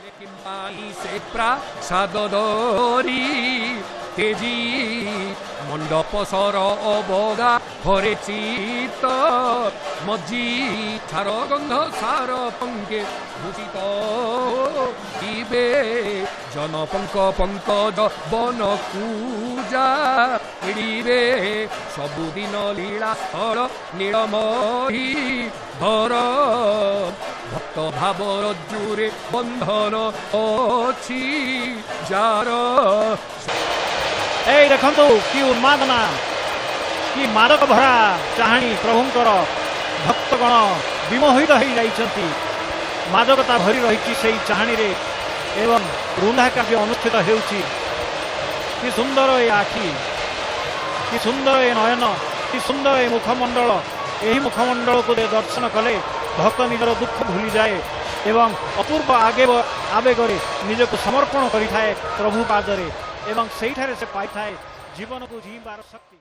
से प्रासादरी तेजी मंडप सर अबगा हरे चित मजी ठार गंध सार पंके भूषित दिवे जन पंक पंकज बन पूजा रे सबुदिन लीला स्थल नीलमही धर भक्त भाव रज्जुरे बंधन अच्छी जार ए देखंतु कि उन्मादना कि मादक भरा चाहाणी प्रभुंकर भक्तगण विमोहित हो जाइछंती मादकता भरी रही से चाहाणी रे एवं रुंधा कार्य अनुष्ठित हेउछि कि सुंदर ए आखि कि सुंदर ए नयन कि सुंदर ए मुखमंडल यही मुखमंडल को दर्शन कले भक्त निजर दुख भूली जाए एवं अपूर्व आवेगरे निजक समर्पण करिथाए प्रभु पादरे एवं सेठारे से पाइथाए जीवन को जीवार शक्ति।